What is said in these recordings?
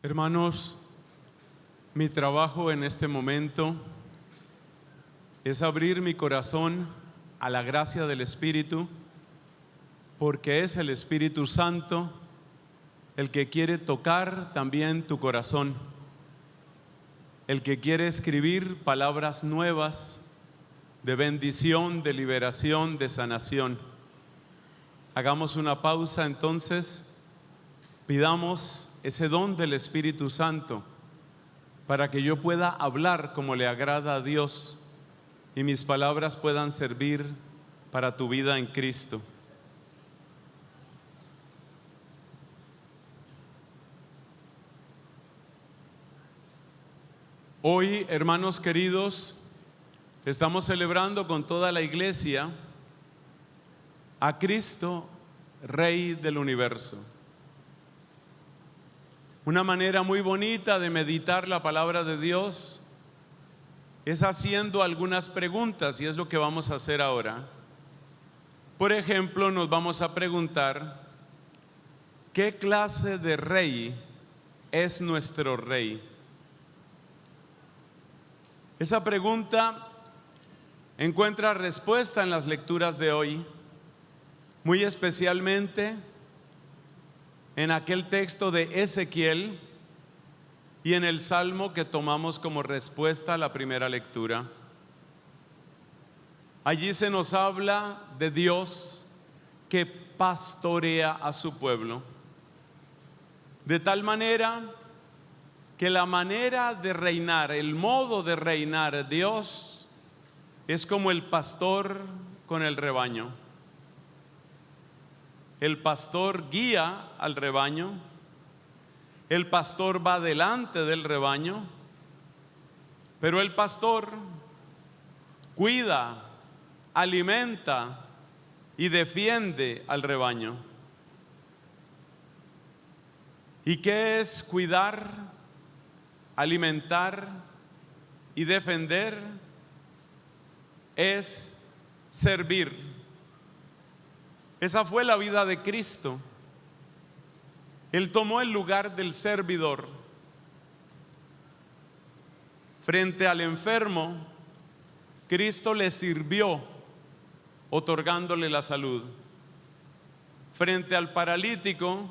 Hermanos, mi trabajo en este momento es abrir mi corazón a la gracia del Espíritu, porque es el Espíritu Santo el que quiere tocar también tu corazón, el que quiere escribir palabras nuevas de bendición, de liberación, de sanación. Hagamos una pausa entonces, pidamos ese don del Espíritu Santo para que yo pueda hablar como le agrada a Dios y mis palabras puedan servir para tu vida en Cristo. Hoy, hermanos queridos, estamos celebrando con toda la iglesia a Cristo, Rey del universo. Una manera muy bonita de meditar la palabra de Dios es haciendo algunas preguntas, y es lo que vamos a hacer ahora. Por ejemplo, nos vamos a preguntar: ¿qué clase de rey es nuestro rey? Esa pregunta encuentra respuesta en las lecturas de hoy, muy especialmente en aquel texto de Ezequiel y en el Salmo que tomamos como respuesta a la primera lectura. Allí se nos habla de Dios que pastorea a su pueblo, de tal manera que la manera de reinar, el modo de reinar Dios es como el pastor con el rebaño. El pastor guía al rebaño, el pastor va delante del rebaño, pero el pastor cuida, alimenta y defiende al rebaño. ¿Y qué es cuidar, alimentar y defender? Es servir. Esa fue la vida de Cristo. Él tomó el lugar del servidor. Frente al enfermo, Cristo le sirvió, otorgándole la salud. Frente al paralítico,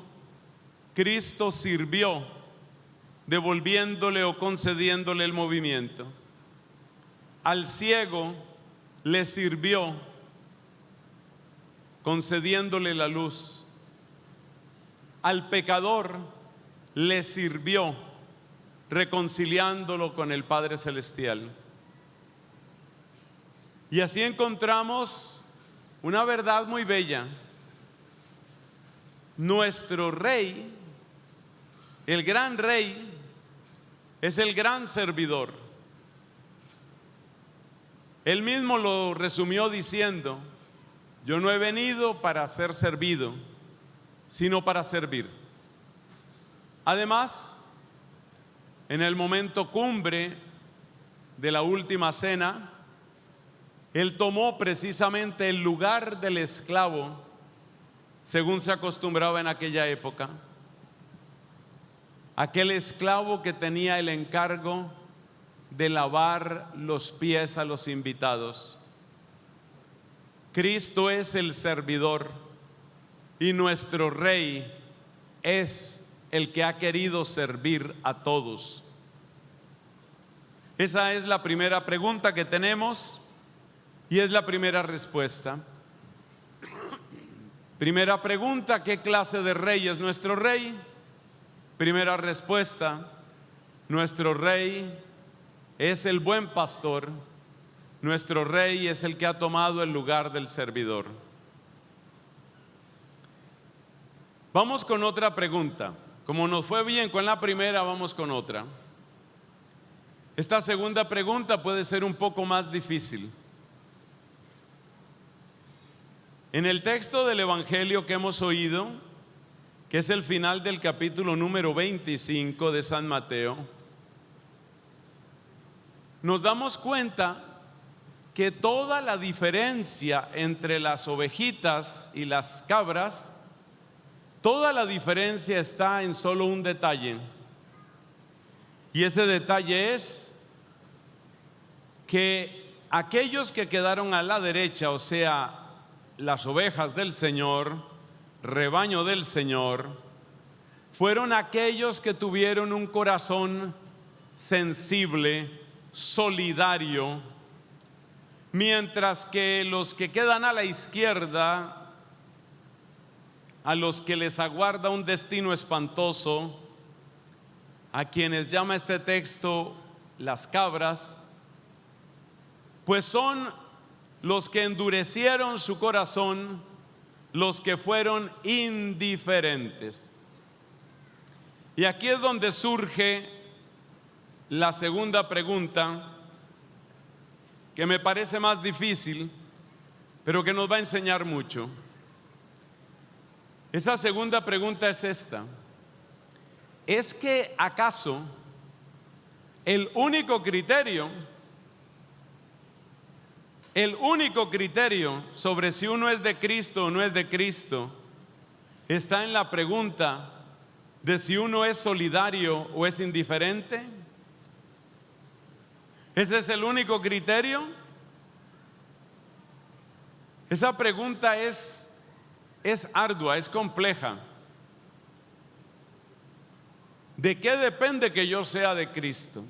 Cristo sirvió, devolviéndole o concediéndole el movimiento. Al ciego le sirvió, concediéndole la luz. Al pecador le sirvió, reconciliándolo con el Padre Celestial. Y así encontramos una verdad muy bella. Nuestro Rey, el gran Rey, es el gran servidor. Él mismo lo resumió diciendo: yo no he venido para ser servido, sino para servir. Además, en el momento cumbre de la última cena, Él tomó precisamente el lugar del esclavo, según se acostumbraba en aquella época. Aquel esclavo que tenía el encargo de lavar los pies a los invitados. Cristo es el servidor y nuestro Rey es el que ha querido servir a todos. Esa es la primera pregunta que tenemos y es la primera respuesta. Primera pregunta: ¿qué clase de rey es nuestro Rey? Primera respuesta: nuestro Rey es el buen pastor. Nuestro Rey es el que ha tomado el lugar del servidor. Vamos con otra pregunta. Como nos fue bien con la primera, vamos con otra. Esta segunda pregunta puede ser un poco más difícil. En el texto del Evangelio que hemos oído, que es el final del capítulo número 25 de San Mateo, nos damos cuenta que toda la diferencia entre las ovejitas y las cabras, toda la diferencia está en solo un detalle: Y ese detalle es que aquellos que quedaron a la derecha, o sea, las ovejas del Señor, rebaño del Señor, fueron aquellos que tuvieron un corazón sensible, solidario, mientras que los que quedan a la izquierda, a los que les aguarda un destino espantoso, a quienes llama este texto las cabras, pues son los que endurecieron su corazón, los que fueron indiferentes. Y aquí es donde surge la segunda pregunta, que me parece más difícil, pero que nos va a enseñar mucho. Esa segunda pregunta es esta: ¿es que acaso el único criterio sobre si uno es de Cristo o no es de Cristo está en la pregunta de si uno es solidario o es indiferente? ¿Ese es el único criterio? Esa pregunta es ardua, es compleja. ¿De qué depende que yo sea de Cristo?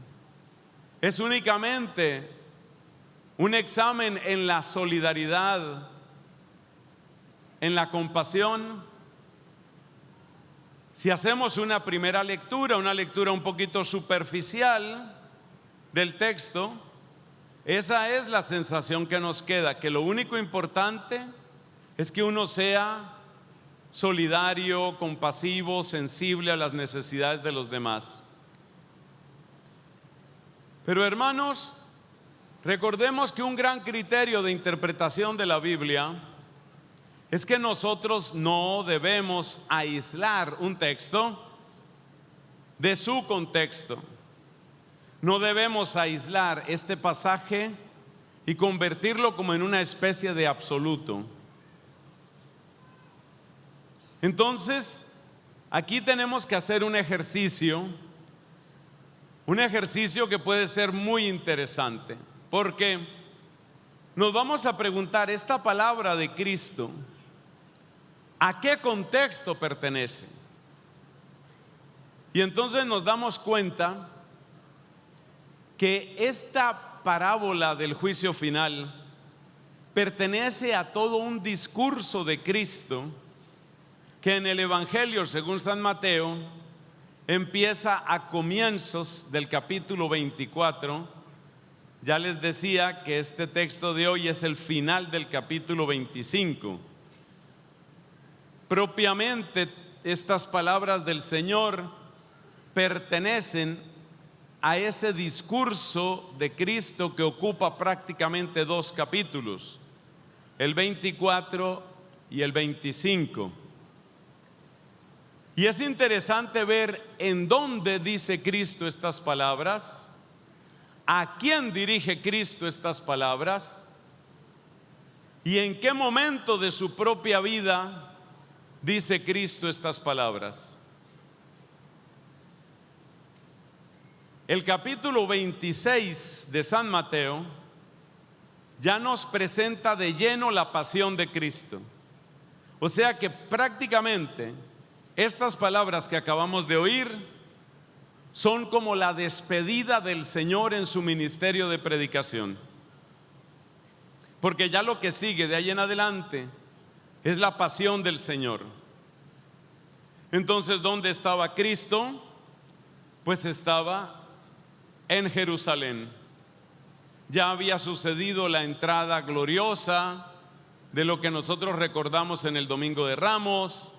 ¿Es únicamente un examen en la solidaridad, en la compasión? Si hacemos una primera lectura, una lectura un poquito superficial del texto, esa es la sensación que nos queda, que lo único importante es que uno sea solidario, compasivo, sensible a las necesidades de los demás. Pero hermanos, recordemos que un gran criterio de interpretación de la Biblia es que nosotros no debemos aislar un texto de su contexto. No debemos aislar este pasaje y convertirlo como en una especie de absoluto. Entonces, aquí tenemos que hacer un ejercicio que puede ser muy interesante, porque nos vamos a preguntar, esta palabra de Cristo, ¿a qué contexto pertenece? Y entonces nos damos cuenta que esta parábola del juicio final pertenece a todo un discurso de Cristo que en el Evangelio según San Mateo empieza a comienzos del capítulo 24. Ya les decía que este texto de hoy es el final del capítulo 25. Propiamente estas palabras del Señor pertenecen a ese discurso de Cristo que ocupa prácticamente 2 capítulos, el 24 y el 25. Y es interesante ver en dónde dice Cristo estas palabras, a quién dirige Cristo estas palabras y en qué momento de su propia vida dice Cristo estas palabras. El capítulo 26 de San Mateo ya nos presenta de lleno la pasión de Cristo. O sea que prácticamente estas palabras que acabamos de oír son como la despedida del Señor en su ministerio de predicación. Porque ya lo que sigue de ahí en adelante es la pasión del Señor. Entonces, ¿dónde estaba Cristo? Pues estaba en Jerusalén. Ya había sucedido la entrada gloriosa de lo que nosotros recordamos en el Domingo de Ramos.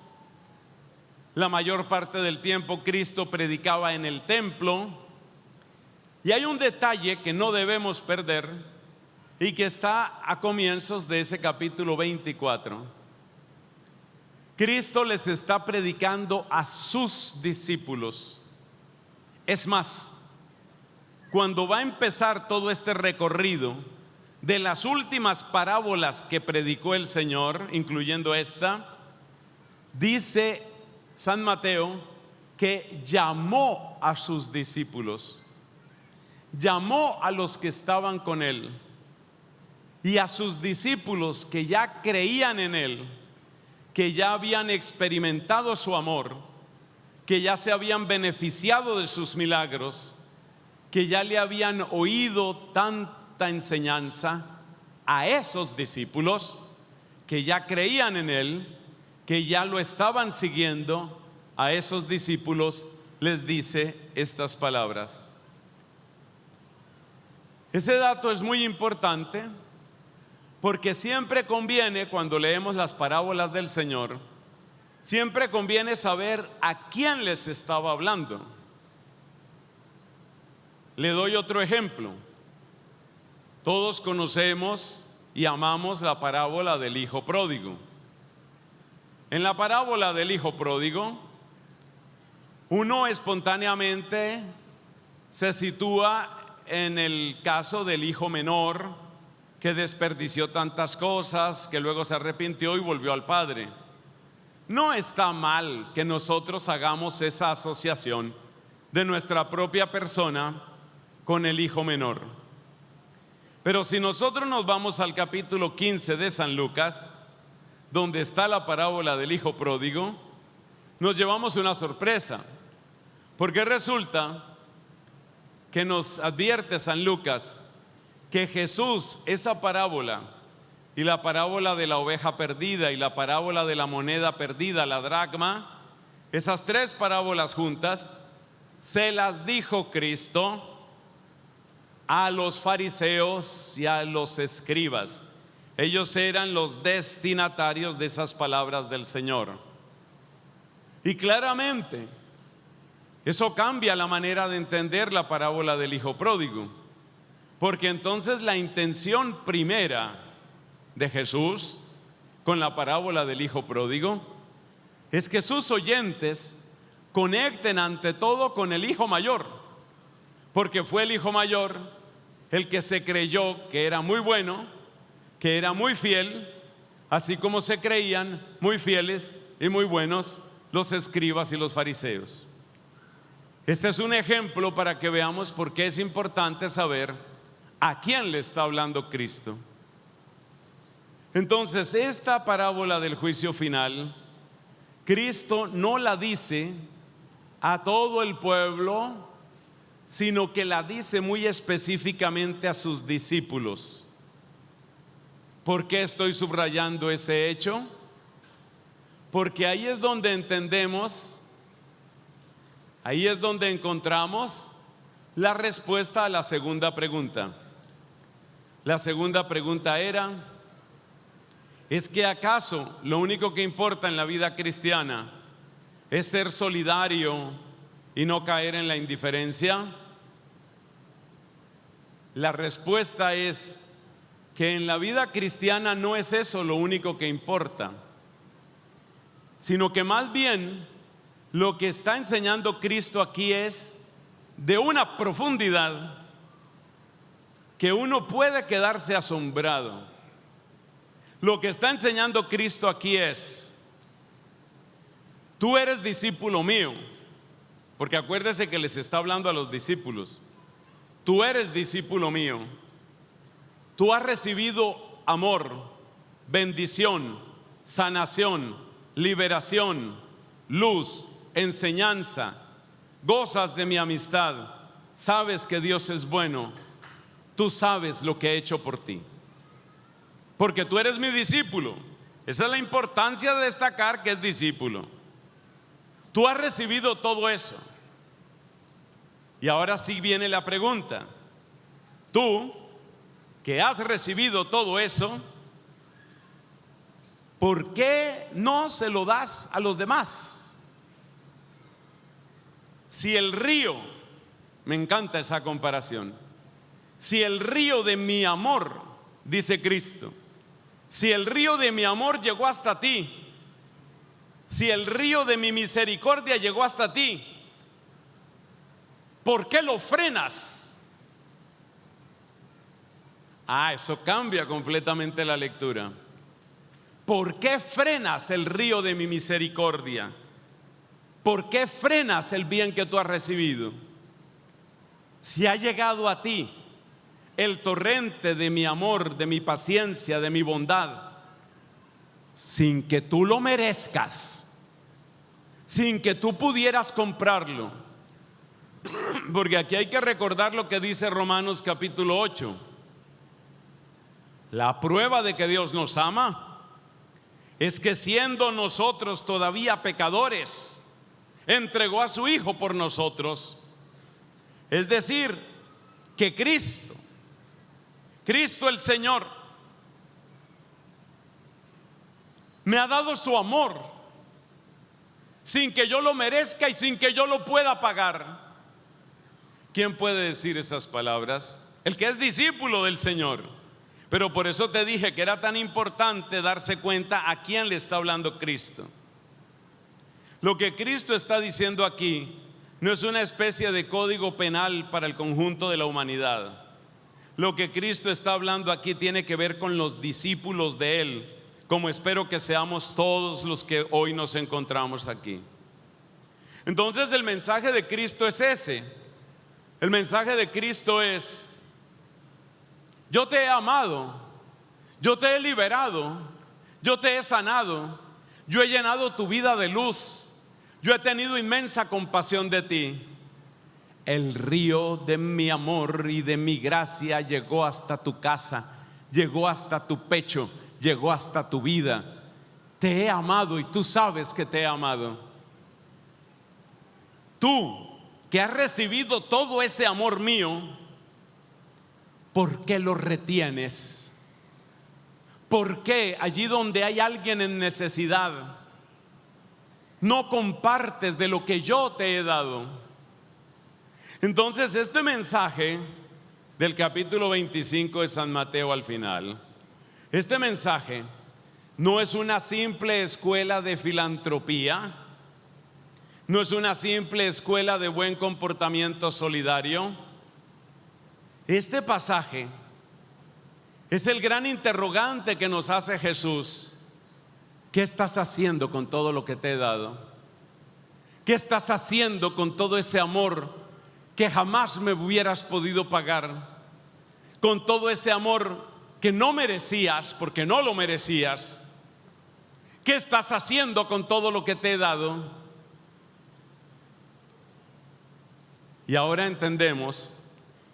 La mayor parte del tiempo Cristo predicaba en el templo. Y hay un detalle que no debemos perder y que está a comienzos de ese capítulo 24. Cristo les está predicando a sus discípulos. Es más, cuando va a empezar todo este recorrido de las últimas parábolas que predicó el Señor, incluyendo esta, dice San Mateo que llamó a sus discípulos, llamó a los que estaban con él y a sus discípulos que ya creían en él, que ya habían experimentado su amor, que ya se habían beneficiado de sus milagros, que ya le habían oído tanta enseñanza. A esos discípulos que ya creían en él, que ya lo estaban siguiendo, a esos discípulos les dice estas palabras. Ese dato es muy importante porque siempre conviene, cuando leemos las parábolas del Señor, siempre conviene saber a quién les estaba hablando. Le doy otro ejemplo. Todos conocemos y amamos la parábola del hijo pródigo. En la parábola del hijo pródigo, uno espontáneamente se sitúa en el caso del hijo menor que desperdició tantas cosas, que luego se arrepintió y volvió al padre. No está mal que nosotros hagamos esa asociación de nuestra propia persona con el hijo menor. Pero si nosotros nos vamos al capítulo 15 de San Lucas, donde está la parábola del hijo pródigo, nos llevamos una sorpresa, porque resulta que nos advierte San Lucas que Jesús, esa parábola y la parábola de la oveja perdida y la parábola de la moneda perdida, la dracma, esas tres parábolas juntas, se las dijo Cristo a los fariseos y a los escribas. Ellos eran los destinatarios de esas palabras del Señor. Y claramente eso cambia la manera de entender la parábola del hijo pródigo, porque entonces la intención primera de Jesús con la parábola del hijo pródigo es que sus oyentes conecten ante todo con el hijo mayor, porque fue el hijo mayor el que se creyó que era muy bueno, que era muy fiel, así como se creían muy fieles y muy buenos los escribas y los fariseos. Este es un ejemplo para que veamos por qué es importante saber a quién le está hablando Cristo. Entonces, esta parábola del juicio final, Cristo no la dice a todo el pueblo, sino que la dice muy específicamente a sus discípulos. ¿Por qué estoy subrayando ese hecho? Porque ahí es donde entendemos, ahí es donde encontramos la respuesta a la segunda pregunta. La segunda pregunta era: ¿es que acaso lo único que importa en la vida cristiana es ser solidario y no caer en la indiferencia? La respuesta es que en la vida cristiana no es eso lo único que importa, sino que más bien lo que está enseñando Cristo aquí es de una profundidad que uno puede quedarse asombrado. Lo que está enseñando Cristo aquí es: tú eres discípulo mío, porque acuérdese que les está hablando a los discípulos. Tú eres discípulo mío. Tú has recibido amor, bendición, sanación, liberación, luz, enseñanza. Gozas de mi amistad. Sabes que Dios es bueno. Tú sabes lo que he hecho por ti, porque tú eres mi discípulo. Esa es la importancia de destacar que es discípulo. Tú has recibido todo eso. Y ahora sí viene la pregunta: tú que has recibido todo eso, ¿por qué no se lo das a los demás? Si el río, me encanta esa comparación, si el río de mi amor, dice Cristo, si el río de mi amor llegó hasta ti, si el río de mi misericordia llegó hasta ti, ¿por qué lo frenas? Eso cambia completamente la lectura. ¿Por qué frenas el río de mi misericordia? ¿Por qué frenas el bien que tú has recibido? Si ha llegado a ti el torrente de mi amor, de mi paciencia, de mi bondad, sin que tú lo merezcas, sin que tú pudieras comprarlo. Porque aquí hay que recordar lo que dice Romanos capítulo 8. La prueba de que Dios nos ama es que siendo nosotros todavía pecadores, entregó a su Hijo por nosotros. Es decir, que Cristo el Señor, me ha dado su amor sin que yo lo merezca y sin que yo lo pueda pagar. ¿Quién puede decir esas palabras? El que es discípulo del Señor. Pero por eso te dije que era tan importante darse cuenta a quién le está hablando Cristo. Lo que Cristo está diciendo aquí no es una especie de código penal para el conjunto de la humanidad. Lo que Cristo está hablando aquí tiene que ver con los discípulos de Él, como espero que seamos todos los que hoy nos encontramos aquí. Entonces el mensaje de Cristo es ese. El mensaje de Cristo es: yo te he amado, yo te he liberado, yo te he sanado, yo he llenado tu vida de luz, yo he tenido inmensa compasión de ti. El río de mi amor y de mi gracia llegó hasta tu casa, llegó hasta tu pecho, llegó hasta tu vida. Te he amado y tú sabes que te he amado. Tú que has recibido todo ese amor mío, ¿por qué lo retienes? ¿Por qué allí donde hay alguien en necesidad no compartes de lo que yo te he dado? Entonces este mensaje del capítulo 25 de San Mateo al final, este mensaje no es una simple escuela de filantropía, no es una simple escuela de buen comportamiento solidario. Este pasaje es el gran interrogante que nos hace Jesús. ¿Qué estás haciendo con todo lo que te he dado? ¿Qué estás haciendo con todo ese amor que jamás me hubieras podido pagar? Con todo ese amor que no merecías, porque no lo merecías. ¿Qué estás haciendo con todo lo que te he dado? Y ahora entendemos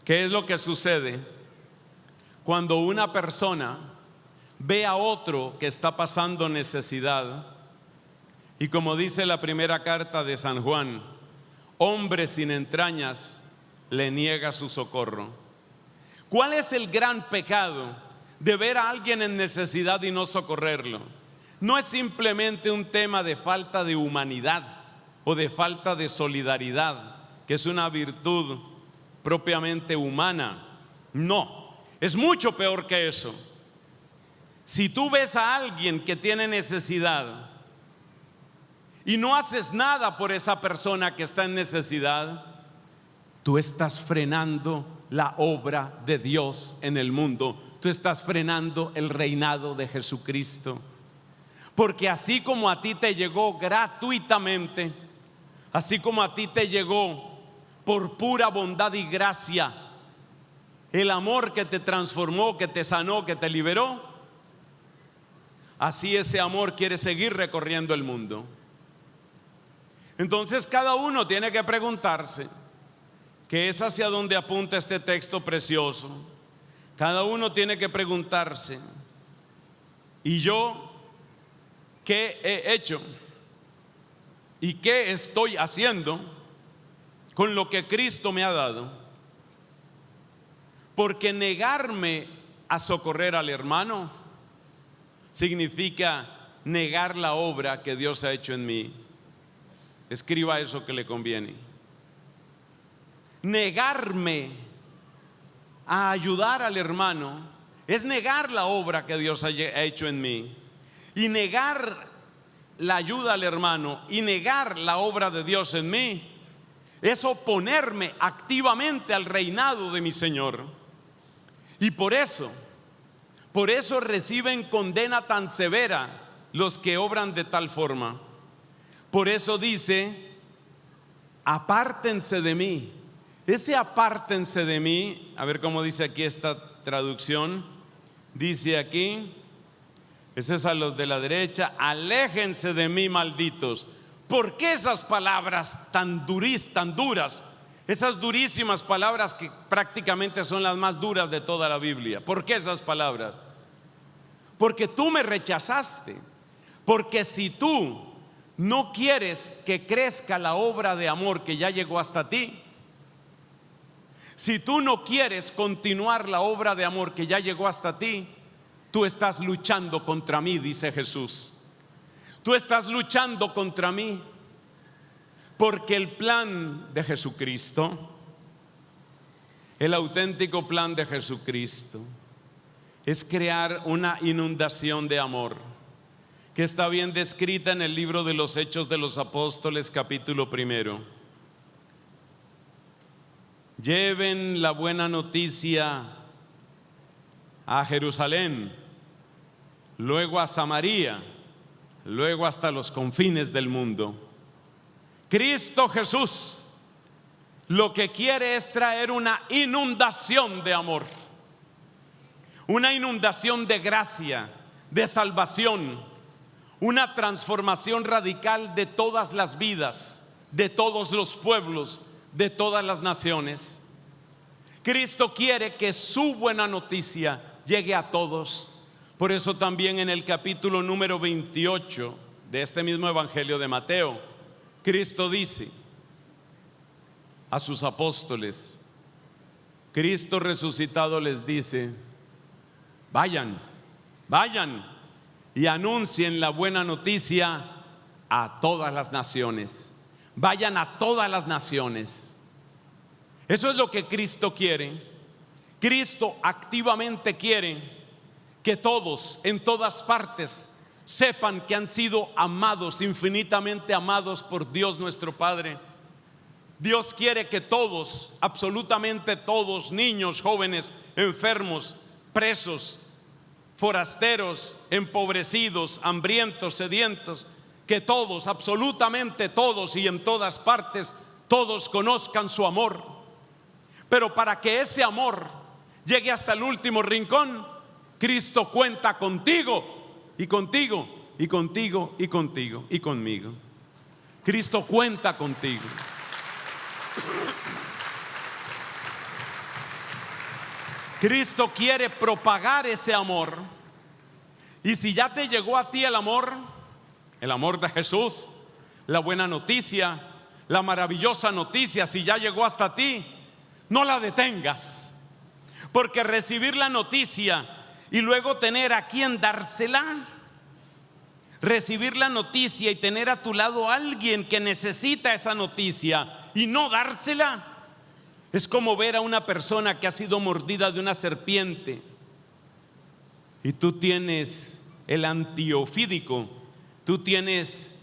qué es lo que sucede cuando una persona ve a otro que está pasando necesidad. Y como dice la primera carta de San Juan, hombre sin entrañas le niega su socorro. ¿Cuál es el gran pecado de ver a alguien en necesidad y no socorrerlo? No es simplemente un tema de falta de humanidad o de falta de solidaridad, que es una virtud propiamente humana. No, es mucho peor que eso. Si tú ves a alguien que tiene necesidad y no haces nada por esa persona que está en necesidad, tú estás frenando la obra de Dios en el mundo. Tú estás frenando el reinado de Jesucristo. Porque así como a ti te llegó gratuitamente, así como a ti te llegó por pura bondad y gracia el amor que te transformó, que te sanó, que te liberó, así ese amor quiere seguir recorriendo el mundo. Entonces cada uno tiene que preguntarse, que es hacia donde apunta este texto precioso. Cada uno tiene que preguntarse: ¿y yo qué he hecho? ¿Y qué estoy haciendo con lo que Cristo me ha dado? Porque negarme a socorrer al hermano significa negar la obra que Dios ha hecho en mí. Escriba eso que le conviene. Negarme a ayudar al hermano es negar la obra que Dios ha hecho en mí. Y negar la ayuda al hermano y negar la obra de Dios en mí es oponerme activamente al reinado de mi Señor. Y por eso reciben condena tan severa los que obran de tal forma. Por eso dice apártense de mí. Ese apártense de mí, a ver cómo dice aquí esta traducción. Dice aquí, ese es a los de la derecha: aléjense de mí, malditos. ¿Por qué esas palabras tan duras? Esas durísimas palabras que prácticamente son las más duras de toda la Biblia. ¿Por qué esas palabras? Porque tú me rechazaste. Porque si tú no quieres que crezca la obra de amor que ya llegó hasta ti, si tú no quieres continuar la obra de amor que ya llegó hasta ti, tú estás luchando contra mí, dice Jesús. Tú estás luchando contra mí, porque el plan de Jesucristo, el auténtico plan de Jesucristo, es crear una inundación de amor que está bien descrita en el libro de los Hechos de los Apóstoles, capítulo 1. Lleven la buena noticia a Jerusalén, luego a Samaria, luego hasta los confines del mundo. Cristo Jesús lo que quiere es traer una inundación de amor, una inundación de gracia, de salvación, una transformación radical de todas las vidas, de todos los pueblos, de todas las naciones. Cristo quiere que su buena noticia llegue a todos. Por eso también en el capítulo número 28 de este mismo evangelio de Mateo, Cristo dice a sus apóstoles, Cristo resucitado les dice: vayan y anuncien la buena noticia a todas las naciones. Vayan a todas las naciones. Eso es lo que Cristo quiere. Cristo activamente quiere que todos, en todas partes, sepan que han sido amados, infinitamente amados por Dios nuestro Padre. Dios quiere que todos, absolutamente todos, niños, jóvenes, enfermos, presos, forasteros, empobrecidos, hambrientos, sedientos, que todos, absolutamente todos y en todas partes, todos conozcan su amor. Pero para que ese amor llegue hasta el último rincón, Cristo cuenta contigo y contigo y contigo y contigo y conmigo. Cristo cuenta contigo. Cristo quiere propagar ese amor. Y si ya te llegó a ti el amor de Jesús, la buena noticia, la maravillosa noticia, si ya llegó hasta ti, no la detengas. Porque recibir la noticia y luego tener a quien dársela, recibir la noticia y tener a tu lado a alguien que necesita esa noticia y no dársela, es como ver a una persona que ha sido mordida de una serpiente y tú tienes el antiofídico, tú tienes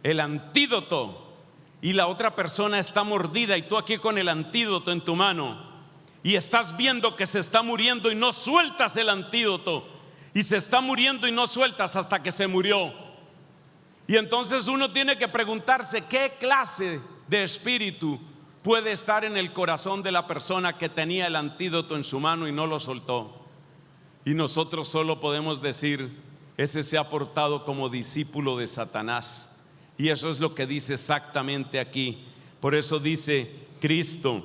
el antídoto y la otra persona está mordida y tú aquí con el antídoto en tu mano y estás viendo que se está muriendo y no sueltas el antídoto y se está muriendo y no sueltas hasta que se murió. Y entonces uno tiene que preguntarse qué clase de espíritu puede estar en el corazón de la persona que tenía el antídoto en su mano y no lo soltó. Y nosotros solo podemos decir: ese se ha portado como discípulo de Satanás. Y eso es lo que dice exactamente aquí. Por eso dice Cristo: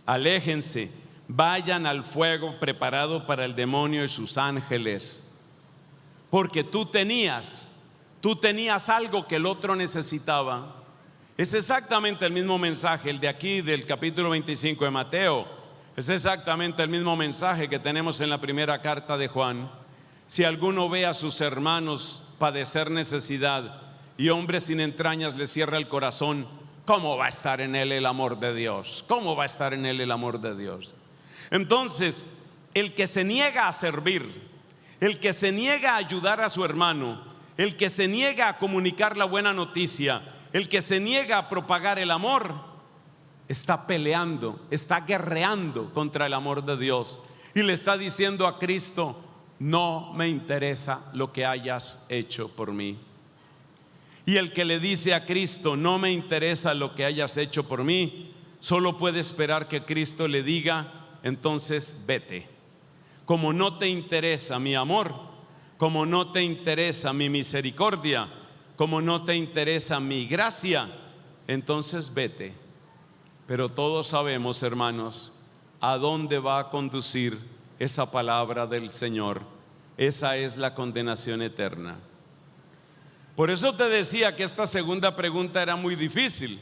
aléjense, vayan al fuego preparado para el demonio y sus ángeles. Porque tú tenías algo que el otro necesitaba. Es exactamente el mismo mensaje, el de aquí del capítulo 25 de Mateo. Es exactamente el mismo mensaje que tenemos en la primera carta de Juan. Si alguno ve a sus hermanos padecer necesidad y hombre sin entrañas le cierra el corazón, ¿cómo va a estar en él el amor de Dios? ¿Cómo va a estar en él el amor de Dios? Entonces, el que se niega a servir, el que se niega a ayudar a su hermano, el que se niega a comunicar la buena noticia, el que se niega a propagar el amor, está peleando, está guerreando contra el amor de Dios y le está diciendo a Cristo: no me interesa lo que hayas hecho por mí. Y el que le dice a Cristo, no me interesa lo que hayas hecho por mí, solo puede esperar que Cristo le diga, entonces vete. Como no te interesa mi amor, como no te interesa mi misericordia, como no te interesa mi gracia, entonces vete. Pero todos sabemos, hermanos, a dónde va a conducir esa palabra del Señor. Esa es la condenación eterna. Por eso te decía que esta segunda pregunta era muy difícil,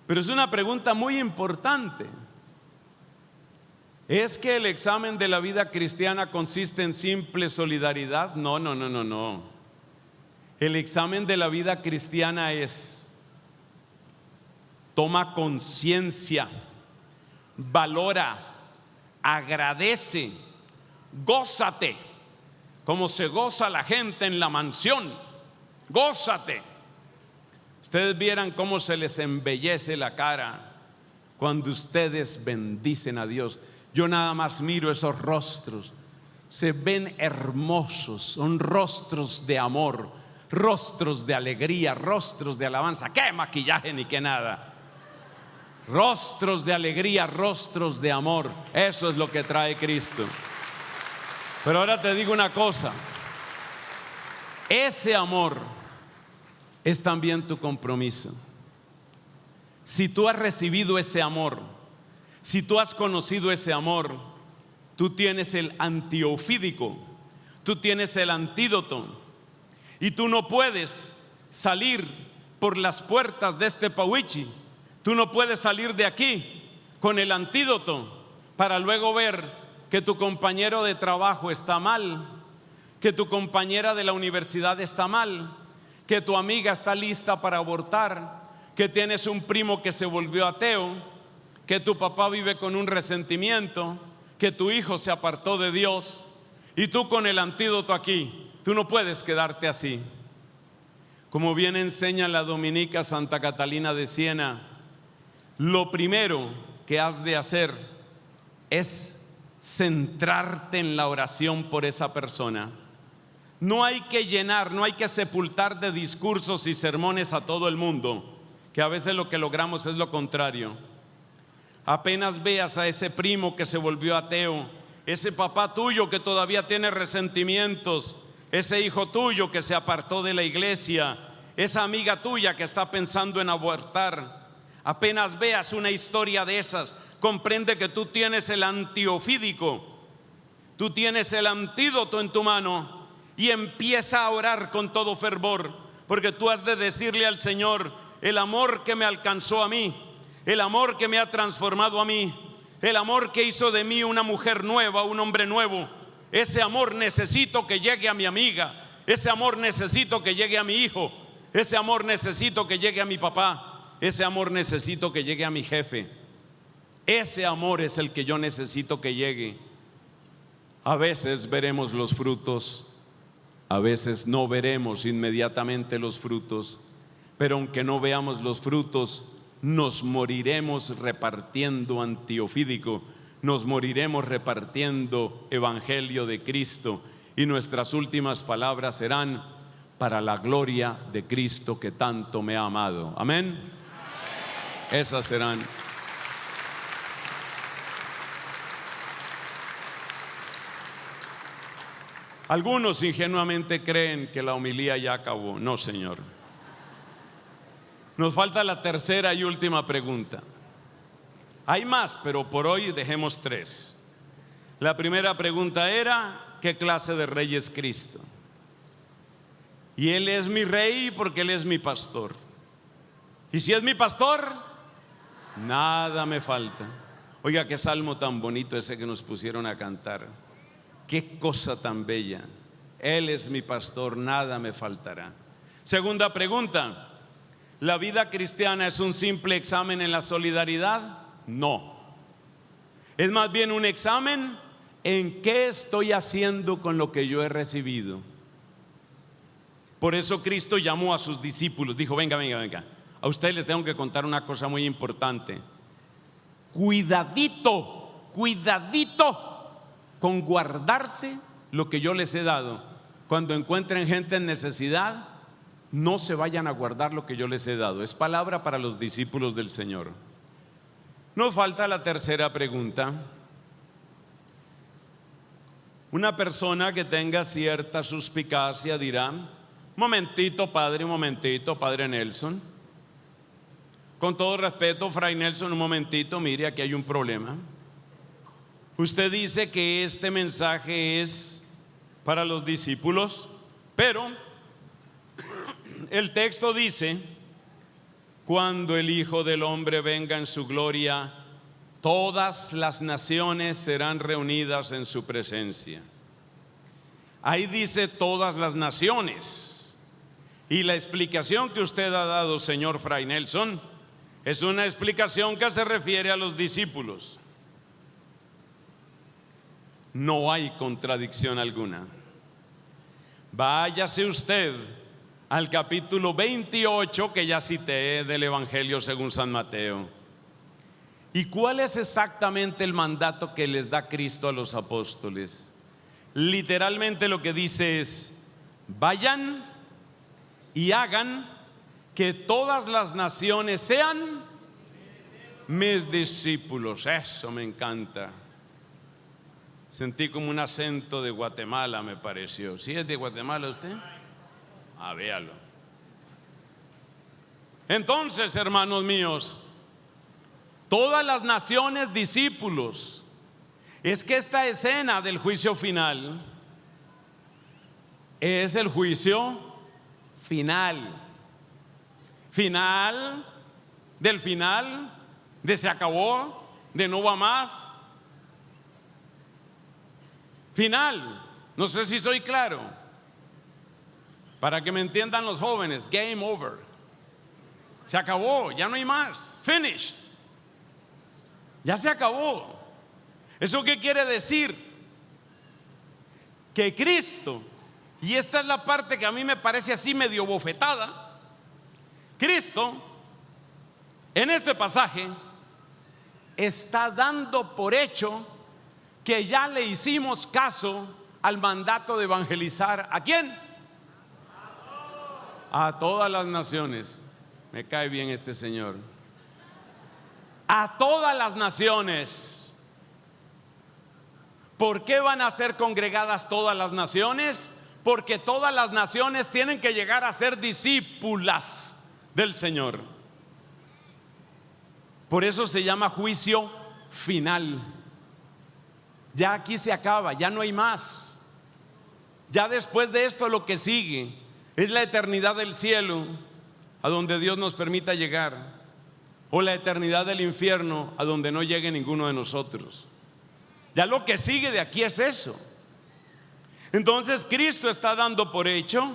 pero es una pregunta muy importante. ¿Es que el examen de la vida cristiana consiste en simple solidaridad? No. El examen de la vida cristiana es: toma conciencia, valora, agradece, gózate, como se goza la gente en la mansión. Gózate. Ustedes vieran cómo se les embellece la cara cuando ustedes bendicen a Dios. Yo nada más miro esos rostros, se ven hermosos, son rostros de amor, rostros de alegría, rostros de alabanza. ¿Qué maquillaje ni qué nada? Rostros de alegría, rostros de amor. Eso es lo que trae Cristo. Pero ahora te digo una cosa: ese amor es también tu compromiso. Si tú has recibido ese amor, si tú has conocido ese amor, tú tienes el antiofídico, tú tienes el antídoto, y tú no puedes salir por las puertas de este Pauichi, tú no puedes salir de aquí con el antídoto para luego ver que tu compañero de trabajo está mal, que tu compañera de la universidad está mal, que tu amiga está lista para abortar, que tienes un primo que se volvió ateo, que tu papá vive con un resentimiento, que tu hijo se apartó de Dios, y tú con el antídoto aquí. Tú no puedes quedarte así. Como bien enseña la dominica Santa Catalina de Siena, lo primero que has de hacer es centrarte en la oración por esa persona. No hay que llenar, no hay que sepultar de discursos y sermones a todo el mundo, que a veces lo que logramos es lo contrario. Apenas veas a ese primo que se volvió ateo, ese papá tuyo que todavía tiene resentimientos, ese hijo tuyo que se apartó de la iglesia, esa amiga tuya que está pensando en abortar, apenas veas una historia de esas, comprende que tú tienes el antiofídico, tú tienes el antídoto en tu mano, y empieza a orar con todo fervor, porque tú has de decirle al Señor: el amor que me alcanzó a mí, el amor que me ha transformado a mí, el amor que hizo de mí una mujer nueva, un hombre nuevo, ese amor necesito que llegue a mi amiga, ese amor necesito que llegue a mi hijo, ese amor necesito que llegue a mi papá, ese amor necesito que llegue a mi jefe. Ese amor es el que yo necesito que llegue. A veces veremos los frutos, a veces no veremos inmediatamente los frutos, pero aunque no veamos los frutos, nos moriremos repartiendo antiofídico, nos moriremos repartiendo evangelio de Cristo, y nuestras últimas palabras serán: para la gloria de Cristo que tanto me ha amado. Amén. Esas serán. Algunos ingenuamente creen que la homilía ya acabó. No, Señor. Nos falta la tercera y última pregunta. Hay más, pero por hoy dejemos tres. La primera pregunta era: ¿qué clase de rey es Cristo? Y Él es mi rey porque Él es mi pastor. Y si es mi pastor, nada me falta. Oiga, qué salmo tan bonito ese que nos pusieron a cantar. Qué cosa tan bella. Él es mi pastor, nada me faltará. Segunda pregunta: ¿la vida cristiana es un simple examen en la solidaridad? No. Es más bien un examen en qué estoy haciendo con lo que yo he recibido. Por eso Cristo llamó a sus discípulos, dijo: venga. A ustedes les tengo que contar una cosa muy importante. Cuidadito con guardarse lo que yo les he dado. Cuando encuentren gente en necesidad, no se vayan a guardar lo que yo les he dado. Es palabra para los discípulos del Señor. Nos falta la tercera pregunta. Una persona que tenga cierta suspicacia dirá: momentito, padre Nelson. Con todo respeto, Fray Nelson, un momentito, mire, aquí hay un problema. Usted dice que este mensaje es para los discípulos, pero el texto dice: cuando el Hijo del Hombre venga en su gloria, todas las naciones serán reunidas en su presencia. Ahí dice todas las naciones. Y la explicación que usted ha dado, señor Fray Nelson, es una explicación que se refiere a los discípulos. No hay contradicción alguna. Váyase usted al capítulo 28 que ya cité del Evangelio según San Mateo. ¿Y cuál es exactamente el mandato que les da Cristo a los apóstoles? Literalmente lo que dice es: vayan y hagan que todas las naciones sean mis discípulos. Eso me encanta. Sentí como un acento de Guatemala, me pareció. ¿Sí es de Guatemala usted? Véalo. Entonces, hermanos míos, todas las naciones discípulos. Es que esta escena del juicio final es el juicio final. Final del final, de se acabó, de no va más. Final, no sé si soy claro. Para que me entiendan los jóvenes, game over. Se acabó, ya no hay más. Finished. Ya se acabó. ¿Eso qué quiere decir? Que Cristo, y esta es la parte que a mí me parece así medio bofetada, Cristo en este pasaje está dando por hecho que ya le hicimos caso al mandato de evangelizar. ¿A quién? A todas las naciones. Me cae bien este señor. A todas las naciones. ¿Por qué van a ser congregadas todas las naciones? Porque todas las naciones tienen que llegar a ser discípulas del Señor. Por eso se llama juicio final. Ya aquí se acaba, ya no hay más. Ya después de esto lo que sigue es la eternidad del cielo, a donde Dios nos permita llegar, o la eternidad del infierno, a donde no llegue ninguno de nosotros. Ya lo que sigue de aquí es eso. Entonces Cristo está dando por hecho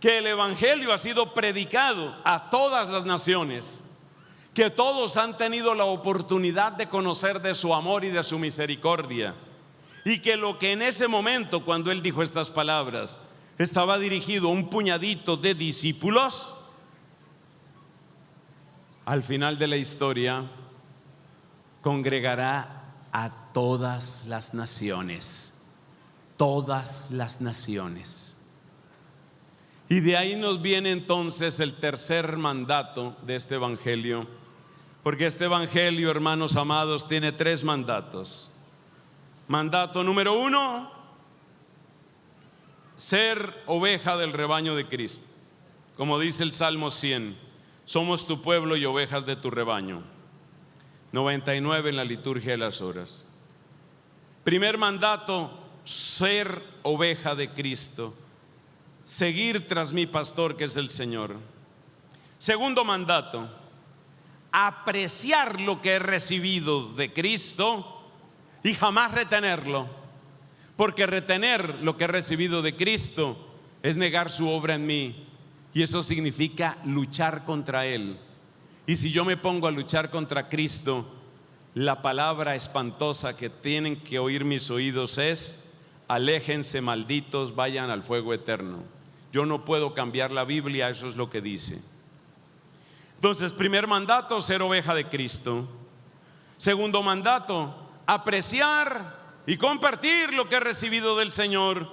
que el evangelio ha sido predicado a todas las naciones, que todos han tenido la oportunidad de conocer de su amor y de su misericordia, y que lo que en ese momento, cuando él dijo estas palabras, estaba dirigido a un puñadito de discípulos, al final de la historia congregará a todas las naciones. Todas las naciones. Y de ahí nos viene entonces el tercer mandato de este evangelio, porque este evangelio, hermanos amados, tiene tres mandatos. Mandato número 1: ser oveja del rebaño de Cristo. Como dice el Salmo 100, somos tu pueblo y ovejas de tu rebaño. 99 en la liturgia de las horas. Primer mandato: ser oveja de Cristo, seguir tras mi pastor que es el Señor. Segundo mandato: apreciar lo que he recibido de Cristo y jamás retenerlo, porque retener lo que he recibido de Cristo es negar su obra en mí, y eso significa luchar contra Él. Y si yo me pongo a luchar contra Cristo, la palabra espantosa que tienen que oír mis oídos es: aléjense, malditos, vayan al fuego eterno. Yo no puedo cambiar la Biblia, eso es lo que dice. Entonces, primer mandato: ser oveja de Cristo. Segundo mandato: apreciar y compartir lo que he recibido del Señor,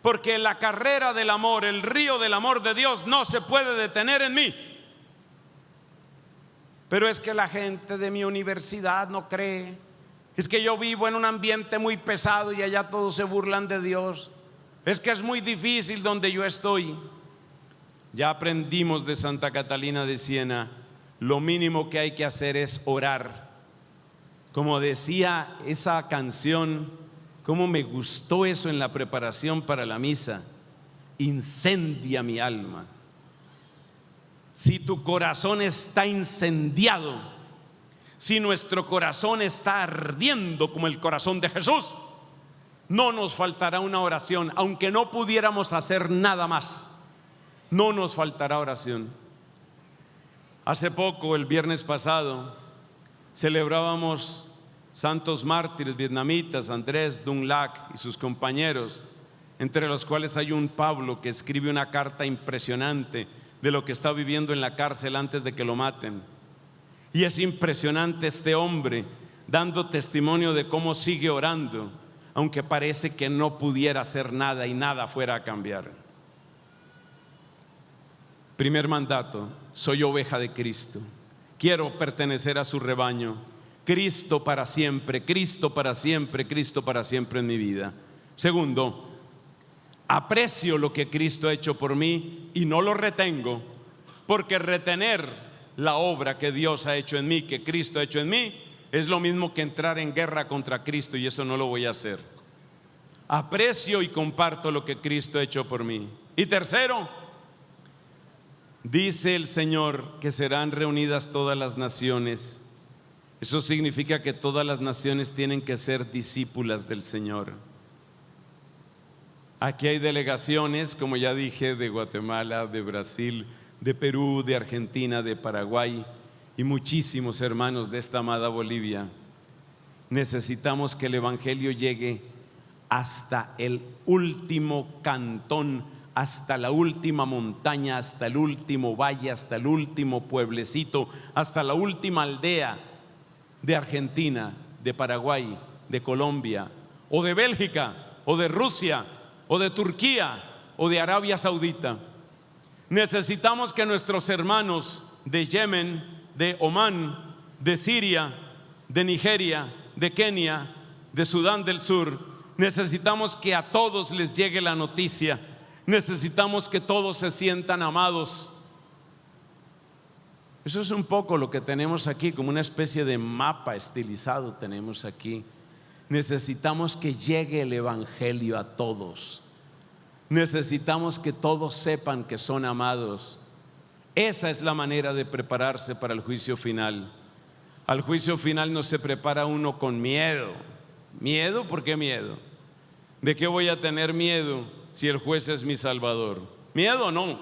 porque la carrera del amor, el río del amor de Dios no se puede detener en mí. Pero es que la gente de mi universidad no cree. Es que yo vivo en un ambiente muy pesado y allá todos se burlan de Dios. Es que es muy difícil donde yo estoy. Ya aprendimos de Santa Catalina de Siena, lo mínimo que hay que hacer es orar. Como decía esa canción, cómo me gustó eso en la preparación para la misa: incendia mi alma. Si tu corazón está incendiado, si nuestro corazón está ardiendo como el corazón de Jesús, no nos faltará una oración, aunque no pudiéramos hacer nada más, no nos faltará oración. Hace poco, el viernes pasado, celebrábamos santos mártires vietnamitas, Andrés Dung Lac y sus compañeros, entre los cuales hay un Pablo que escribe una carta impresionante de lo que está viviendo en la cárcel antes de que lo maten. Y es impresionante este hombre dando testimonio de cómo sigue orando, aunque parece que no pudiera hacer nada y nada fuera a cambiar. Primer mandato: soy oveja de Cristo, quiero pertenecer a su rebaño. Cristo para siempre, Cristo para siempre, Cristo para siempre en mi vida. Segundo, aprecio lo que Cristo ha hecho por mí y no lo retengo, porque retener la obra que Dios ha hecho en mí, que Cristo ha hecho en mí, es lo mismo que entrar en guerra contra Cristo, y eso no lo voy a hacer. Aprecio y comparto lo que Cristo ha hecho por mí. Y tercero, dice el Señor que serán reunidas todas las naciones. Eso significa que todas las naciones tienen que ser discípulas del Señor. Aquí hay delegaciones, como ya dije, de Guatemala, de Brasil, de Perú, de Argentina, de Paraguay y muchísimos hermanos de esta amada Bolivia. Necesitamos que el Evangelio llegue hasta el último cantón, hasta la última montaña, hasta el último valle, hasta el último pueblecito, hasta la última aldea de Argentina, de Paraguay, de Colombia, o de Bélgica, o de Rusia, o de Turquía, o de Arabia Saudita. Necesitamos que nuestros hermanos de Yemen, de Omán, de Siria, de Nigeria, de Kenia, de Sudán del Sur, necesitamos que a todos les llegue la noticia. Necesitamos que todos se sientan amados. Eso es un poco lo que tenemos aquí, como una especie de mapa estilizado tenemos aquí. Necesitamos que llegue el Evangelio a todos. Necesitamos que todos sepan que son amados. Esa es la manera de prepararse para el juicio final. Al juicio final no se prepara uno con miedo. ¿Miedo? ¿Por qué miedo? ¿De qué voy a tener miedo si el juez es mi Salvador? ¿Miedo? No.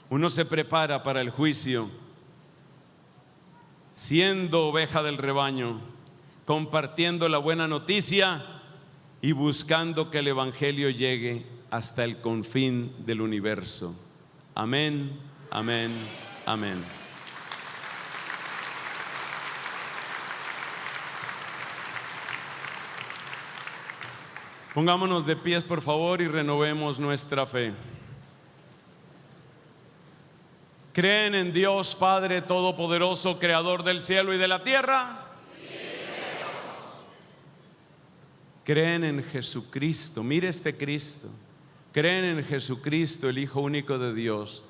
Uno se prepara para el juicio siendo oveja del rebaño, compartiendo la buena noticia y buscando que el Evangelio llegue hasta el confín del universo. Amén, amén, amén. Pongámonos de pies, por favor, y renovemos nuestra fe. ¿Creen en Dios Padre Todopoderoso, Creador del cielo y de la tierra? Sí. ¿Creen en Jesucristo? Mire este Cristo. ¿Creen en Jesucristo, el Hijo único de Dios,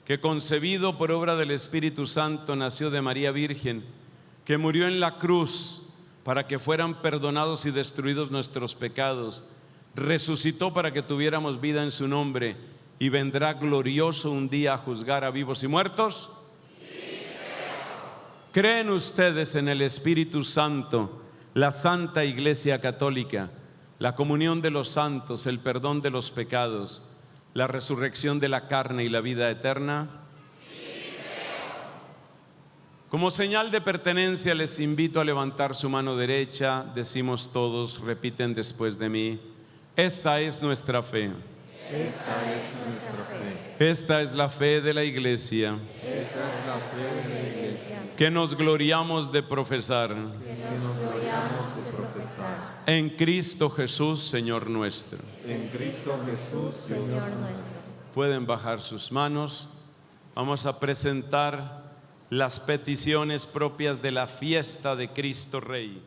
que concebido por obra del Espíritu Santo nació de María Virgen, que murió en la cruz para que fueran perdonados y destruidos nuestros pecados, resucitó para que tuviéramos vida en su nombre y vendrá glorioso un día a juzgar a vivos y muertos? Sí, ¿creen ustedes en el Espíritu Santo, la Santa Iglesia Católica, la comunión de los santos, el perdón de los pecados, la resurrección de la carne y la vida eterna? Sí, como señal de pertenencia les invito a levantar su mano derecha. Decimos todos, repiten después de mí: esta es nuestra fe. Esta es nuestra fe. Esta es la fe de la Iglesia. Esta es la fe de la Iglesia. que nos gloriamos de profesar. En Cristo Jesús, Señor nuestro. En Cristo Jesús, Señor nuestro. Pueden bajar sus manos. Vamos a presentar las peticiones propias de la fiesta de Cristo Rey.